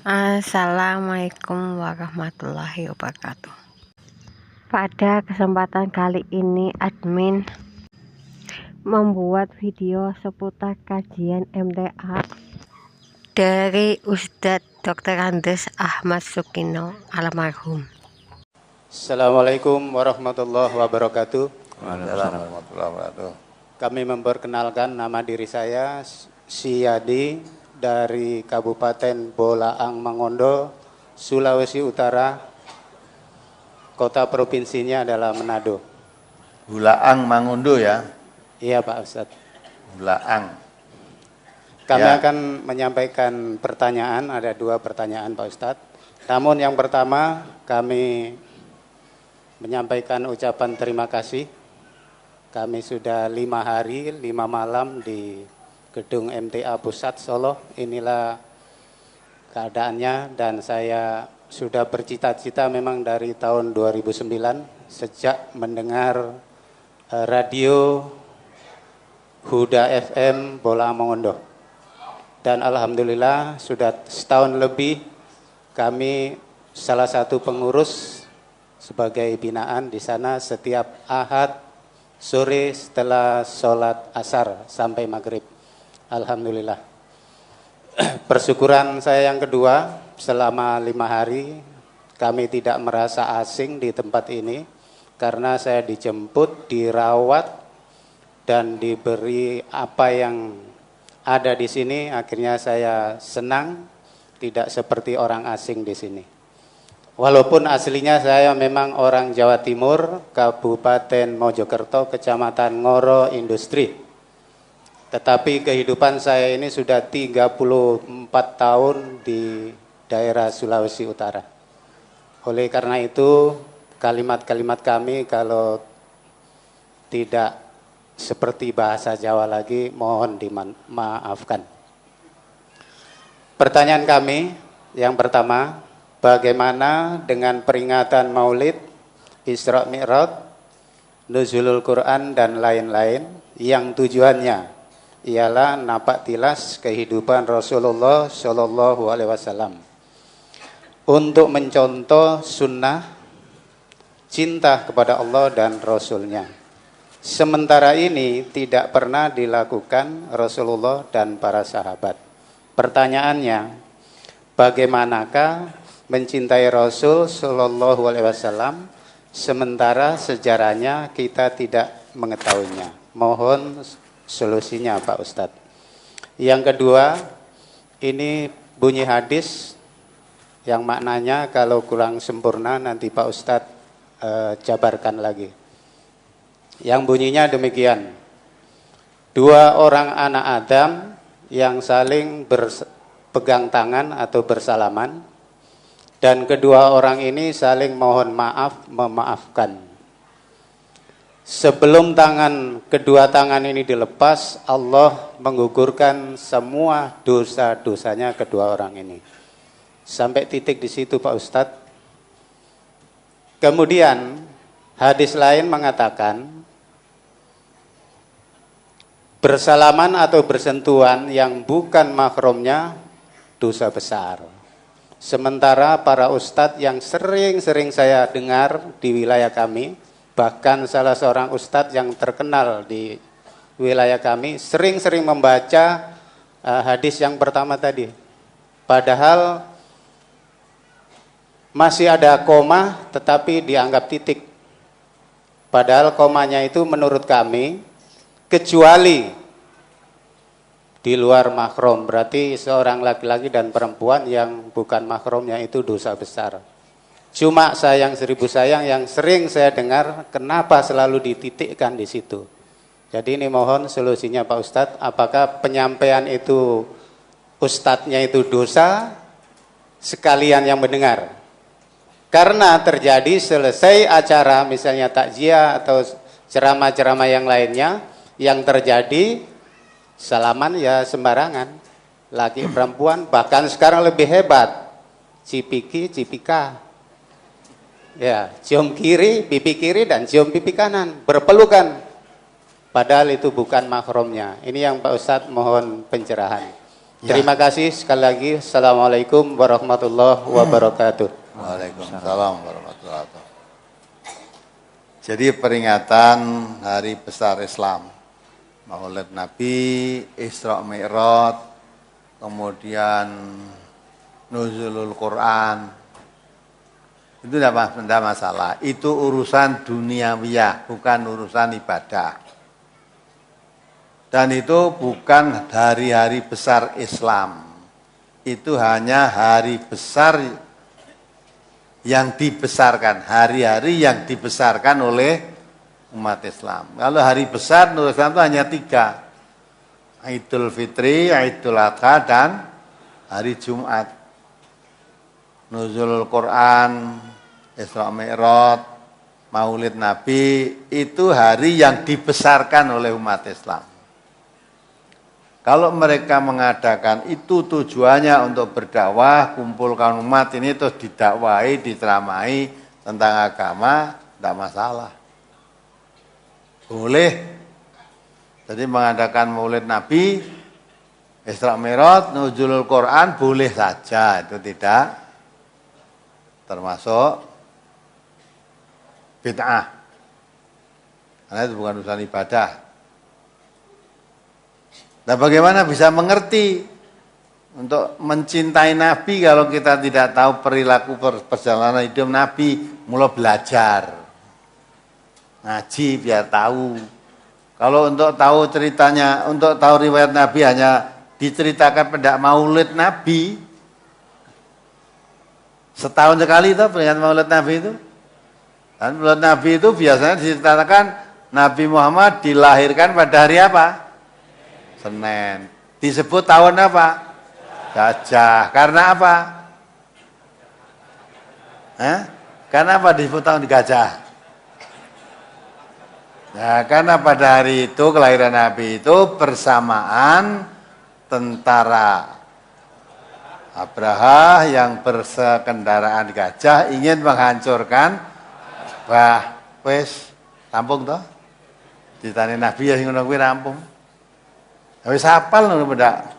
Assalamualaikum warahmatullahi wabarakatuh. Pada kesempatan kali ini admin membuat video seputar kajian MTA dari Ustadz Dr. Andes Ahmad Sukino almarhum. Assalamualaikum warahmatullahi wabarakatuh. Waalaikumsalam warahmatullahi wabarakatuh. Kami memperkenalkan nama diri saya Siyadi dari Kabupaten Bolaang Mangondo, Sulawesi Utara. Kota provinsinya adalah Manado. Bolaang Mangondo ya? Iya Pak Ustadz. Bolaang. Kami Ya. akan menyampaikan pertanyaan, ada 2 pertanyaan Pak Ustadz. Namun yang pertama kami menyampaikan ucapan terima kasih. Kami sudah 5 hari, 5 malam di gedung MTA Pusat Solo. Inilah keadaannya dan saya sudah bercita-cita memang dari tahun 2009 sejak mendengar radio Huda FM Bolaang Mangondo. Dan alhamdulillah sudah setahun lebih kami salah satu pengurus sebagai binaan di sana setiap Ahad sore setelah sholat asar sampai maghrib. Alhamdulillah. Persyukuran saya yang kedua, selama 5 hari kami tidak merasa asing di tempat ini karena saya dijemput, dirawat dan diberi apa yang ada di sini. Akhirnya saya senang, tidak seperti orang asing di sini. Walaupun aslinya saya memang orang Jawa Timur, Kabupaten Mojokerto, Kecamatan Ngoro Industri. Tetapi kehidupan saya ini sudah 34 tahun di daerah Sulawesi Utara. Oleh karena itu, kalimat-kalimat kami kalau tidak seperti bahasa Jawa lagi, mohon dimaafkan. Pertanyaan kami yang pertama, bagaimana dengan peringatan Maulid, Isra Mi'raj, Nuzulul Quran dan lain-lain yang tujuannya ialah napak tilas kehidupan Rasulullah Shallallahu Alaihi Wasallam untuk mencontoh sunnah cinta kepada Allah dan Rasulnya. Sementara ini tidak pernah dilakukan Rasulullah dan para sahabat. Pertanyaannya, bagaimanakah mencintai Rasul Shallallahu Alaihi Wasallam sementara sejarahnya kita tidak mengetahuinya? Mohon solusinya Pak Ustadz. Yang kedua, ini bunyi hadis yang maknanya kalau kurang sempurna nanti Pak Ustadz jabarkan lagi. Yang bunyinya demikian. 2 orang anak Adam yang saling berpegang tangan atau bersalaman dan kedua orang ini saling mohon maaf, memaafkan. Sebelum kedua tangan ini dilepas, Allah menggugurkan semua dosa-dosanya kedua orang ini. Sampai titik di situ Pak Ustadz. Kemudian hadis lain mengatakan bersalaman atau bersentuhan yang bukan mahramnya dosa besar. Sementara para ustadz yang sering-sering saya dengar di wilayah kami, bahkan salah seorang ustadz yang terkenal di wilayah kami sering-sering membaca hadis yang pertama tadi. Padahal masih ada koma tetapi dianggap titik. Padahal komanya itu menurut kami kecuali di luar mahram. Berarti seorang laki-laki dan perempuan yang bukan mahramnya itu dosa besar. Cuma sayang 1000 sayang yang sering saya dengar kenapa selalu dititikkan di situ. Jadi ini mohon solusinya Pak Ustadz. Apakah penyampaian itu ustadznya itu dosa sekalian yang mendengar? Karena terjadi selesai acara misalnya takziah atau ceramah-ceramah yang lainnya, yang terjadi salaman ya sembarangan. Laki perempuan bahkan sekarang lebih hebat. Cipiki, cipika. Ya, cium kiri, pipi kiri dan cium pipi kanan, berpelukan. Padahal itu bukan mahramnya. Ini yang Pak Ustadz mohon pencerahan. Ya. Terima kasih sekali lagi. Assalamualaikum warahmatullahi wabarakatuh. Waalaikumsalam warahmatullahi wabarakatuh. Jadi peringatan Hari Besar Islam, Maulid Nabi, Isra Mi'raj, kemudian Nuzulul Quran, itu tidak masalah. Itu urusan duniawiyah, bukan urusan ibadah. Dan itu bukan hari-hari besar Islam. Itu hanya hari besar yang dibesarkan, hari-hari yang dibesarkan oleh umat Islam. Kalau hari besar menurut Islam itu hanya 3. Idul Fitri, Idul Adha, dan hari Jumat. Nuzulul Quran, Isra Mi'raj, Maulid Nabi, itu hari yang dibesarkan oleh umat Islam. Kalau mereka mengadakan itu tujuannya untuk berdakwah, kumpulkan umat ini terus didakwai, diceramai tentang agama, tidak masalah. Boleh. Jadi mengadakan Maulid Nabi, Isra Mi'raj, Nuzulul Quran boleh saja, itu tidak termasuk bid'ah. Karena itu bukan urusan ibadah. Nah, bagaimana bisa mengerti untuk mencintai Nabi kalau kita tidak tahu perilaku perjalanan hidup Nabi? Mulai belajar, ngaji biar tahu. Kalau untuk tahu ceritanya, untuk tahu riwayat Nabi hanya diceritakan pada Maulid Nabi, setahun sekali itu peringatan Maulid Nabi itu. Dan Maulid Nabi itu biasanya diceritakan Nabi Muhammad dilahirkan pada hari apa? Senin. Disebut tahun apa? Gajah. Karena apa? Karena apa disebut tahun gajah? Ya, karena pada hari itu kelahiran Nabi itu bersamaan tentara Abraha yang bersekendaraan gajah ingin menghancurkan wis rampung toh? Ditane Nabi ya sing ngono kuwi rampung. Wis hafal ngono beda.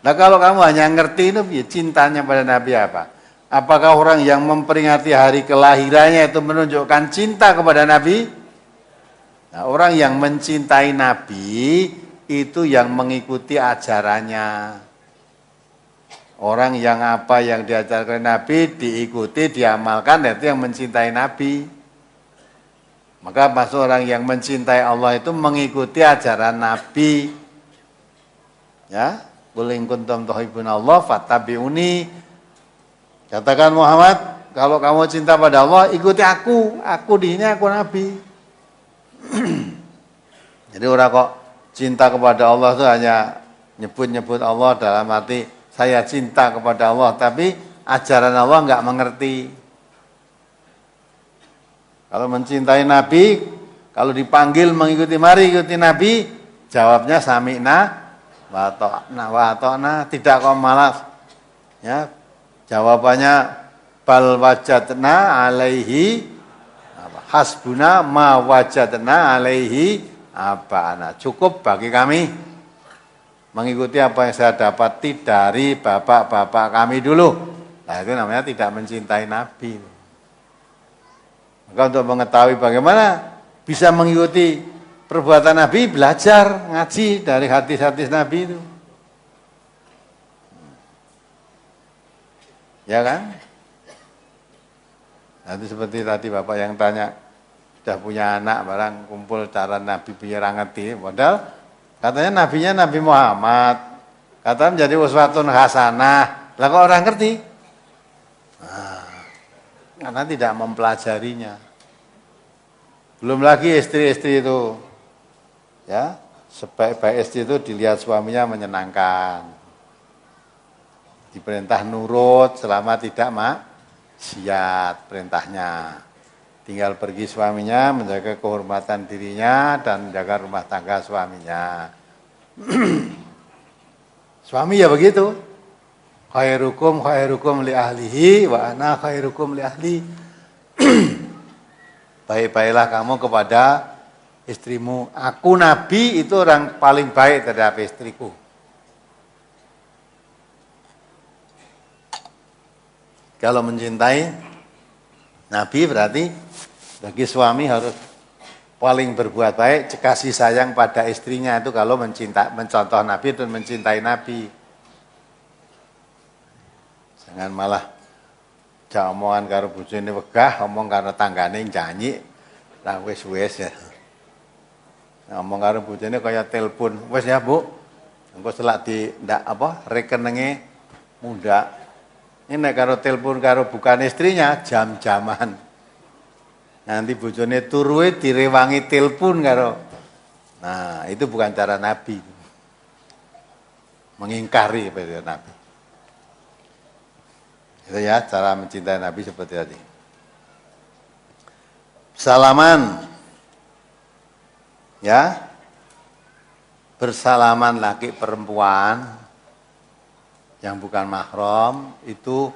Nah kalau kamu hanya ngerti itu ya cintanya pada Nabi apa? Apakah orang yang memperingati hari kelahirannya itu menunjukkan cinta kepada Nabi? Nah, orang yang mencintai Nabi itu yang mengikuti ajarannya. Orang yang apa yang diajarkan Nabi diikuti, diamalkan, itu yang mencintai Nabi. Maka masuk orang yang mencintai Allah itu mengikuti ajaran Nabi. Ya, qul in kuntum tuhibbunallah fattabi'uni. Katakan Muhammad, kalau kamu cinta pada Allah, ikuti aku. Aku di sini aku Nabi. Jadi orang kok cinta kepada Allah itu hanya nyebut-nyebut Allah dalam arti saya cinta kepada Allah, tapi ajaran Allah enggak mengerti. Kalau mencintai Nabi, kalau dipanggil mengikuti, mari ikuti Nabi, jawabnya sami'na wa ta'na, tidak kok malas. Ya, jawabannya bal wajadna alaihi hasbuna ma wajadna alaihi abana. Cukup bagi kami mengikuti apa yang saya dapati dari bapak-bapak kami dulu. Nah, itu namanya tidak mencintai Nabi. Maka untuk mengetahui bagaimana bisa mengikuti perbuatan Nabi, belajar, ngaji dari hadis-hadis Nabi itu. Ya kan? Nanti seperti tadi Bapak yang tanya, sudah punya anak barang kumpul cara Nabi biar ngerti. Padahal katanya Nabinya Nabi Muhammad. Katanya menjadi uswatun hasanah. Lah kok orang ngerti? Karena tidak mempelajarinya. Belum lagi istri-istri itu. Ya, sebaik-baik istri itu dilihat suaminya menyenangkan. Diperintah nurut selama tidak maksiat perintahnya. Tinggal pergi suaminya, menjaga kehormatan dirinya dan menjaga rumah tangga suaminya. Suami ya begitu. Khairukum li ahlihi wa ana khairukum li ahli. Baik-baiklah kamu kepada istrimu. Aku Nabi itu orang paling baik terhadap istriku. Kalau mencintai Nabi berarti bagi suami harus paling berbuat baik, kasih sayang pada istrinya itu kalau mencontoh Nabi dan mencintai Nabi. Jangan malah jak omongan karo bojone wegah, omong karo tanggane nyanyi, lah wis ya. Ngomong karo bojone kaya telepon, wis ya Bu. Engko selak di ndak apa rekenenge muda. Ini nek karo telepon karo bukan istrinya jam-jaman. Nanti bojone turuwe direwangi telepon karo. Nah, itu bukan cara Nabi. Mengingkari pada Nabi. Itu ya cara mencintai Nabi seperti tadi. Salaman. Ya. Bersalaman laki perempuan yang bukan mahram itu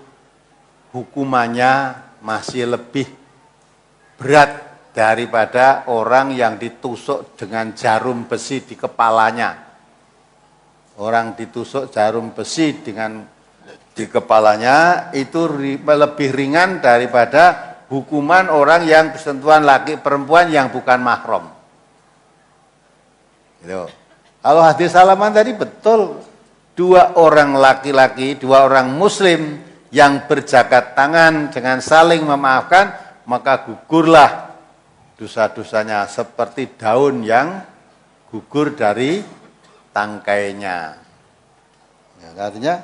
hukumannya masih lebih berat daripada orang yang ditusuk dengan jarum besi di kepalanya. Orang ditusuk jarum besi di kepalanya itu lebih ringan daripada hukuman orang yang bersentuhan laki perempuan yang bukan mahram. Gitu. Kalau hadis salaman tadi betul, dua orang laki-laki, dua orang muslim yang berjabat tangan dengan saling memaafkan, maka gugurlah dosa-dosanya seperti daun yang gugur dari tangkainya. Ya, artinya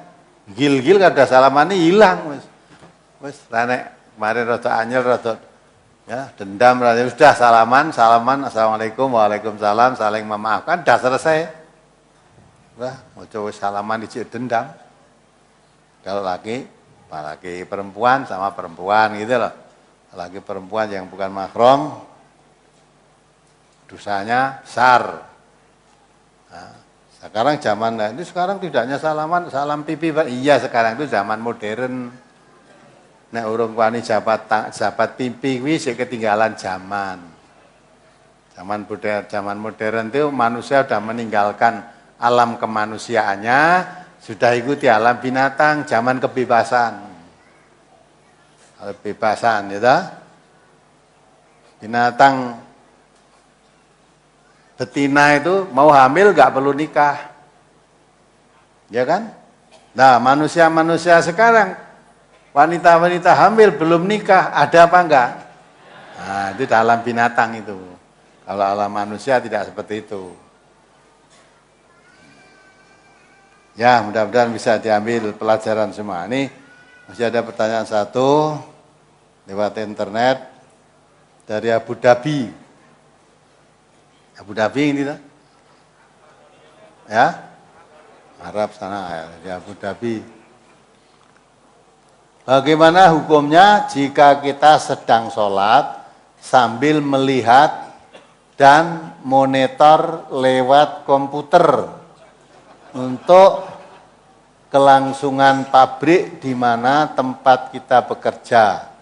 gil-gil kada salaman ini hilang. Wis renek kemarin rada anyel rada ya dendam sudah salaman assalamualaikum waalaikumsalam saling memaafkan dah selesai. Wah, mau coba salaman dicek dendam. Kalau laki perempuan sama perempuan gitu loh. Laki perempuan yang bukan mahram dosanya besar. Nah, sekarang zaman ini sekarang tidaknya salaman, salam pipi. Iya, sekarang itu zaman modern. Nek urung wani jabat pipi kuwi sik ketinggalan zaman. Zaman modern itu manusia sudah meninggalkan alam kemanusiaannya, sudah ikuti alam binatang, zaman kebebasan. Kebebasan ya. Binatang betina itu mau hamil nggak perlu nikah. Ya kan? Nah, manusia-manusia sekarang wanita-wanita hamil belum nikah, ada apa enggak? Nah, itu dalam binatang itu. Kalau alam manusia tidak seperti itu. Ya, mudah-mudahan bisa diambil pelajaran semua. Ini masih ada pertanyaan satu lewat internet dari Abu Dhabi. Abu Dhabi ini lah. Ya? Arab sana ya, dari Abu Dhabi. Bagaimana hukumnya jika kita sedang sholat sambil melihat dan monitor lewat komputer untuk kelangsungan pabrik di mana tempat kita bekerja.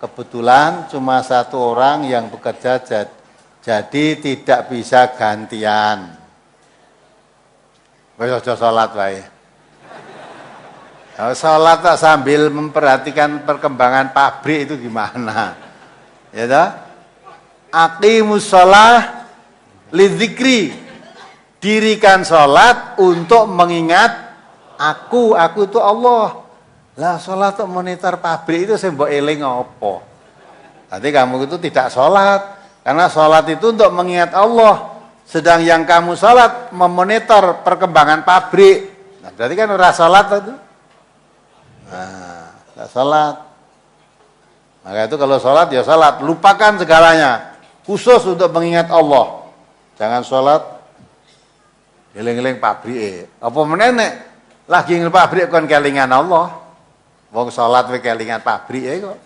Kebetulan cuma satu orang yang bekerja jadi tidak bisa gantian. Wis aja sholat wae. Sholat tak sambil memperhatikan perkembangan pabrik itu gimana? Ya toh? Aqimus shalah lidzikri. Dirikan sholat untuk mengingat aku itu Allah. Lah sholat untuk monitor pabrik itu saya mbok eling apa? Nanti kamu itu tidak sholat. Karena sholat itu untuk mengingat Allah. Sedang yang kamu sholat memonitor perkembangan pabrik. Nah, berarti kan ora sholat itu. Nah, tidak sholat. Maka itu kalau sholat ya sholat, lupakan segalanya. Khusus untuk mengingat Allah. Jangan sholat eling-eling pabrik. Apa menenek lagi ngel pabrik kon kelingan Allah. Wong sholat we kelingan pabrik kok.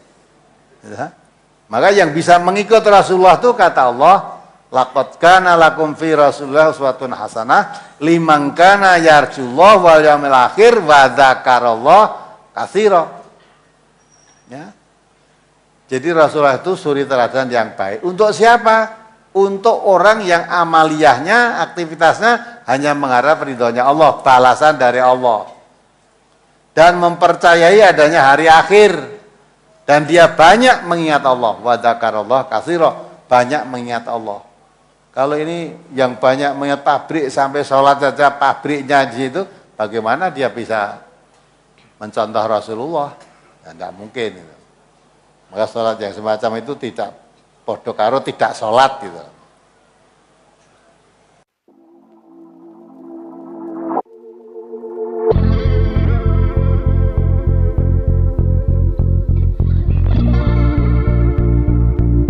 Ya. Maka yang bisa mengikut Rasulullah itu kata Allah, laqad kana lakum fi Rasulillah uswatun hasanah liman kana yarjullah wal yaumil akhir wa dzakarallah katsira. Ya. Jadi Rasulullah itu suri teladan yang baik. Untuk siapa? Untuk orang yang amaliyahnya, aktivitasnya hanya mengharap ridhonya Allah, balasan dari Allah. dan mempercayai adanya hari akhir dan dia banyak mengingat Allah, wa dzakarallah katsira, banyak mengingat Allah. Kalau ini yang banyak mengingat pabrik sampai sholat saja pabriknya di situ, bagaimana dia bisa mencontoh Rasulullah? Ya, tidak mungkin. Maka sholat yang semacam itu tidak podo karo tidak sholat gitu.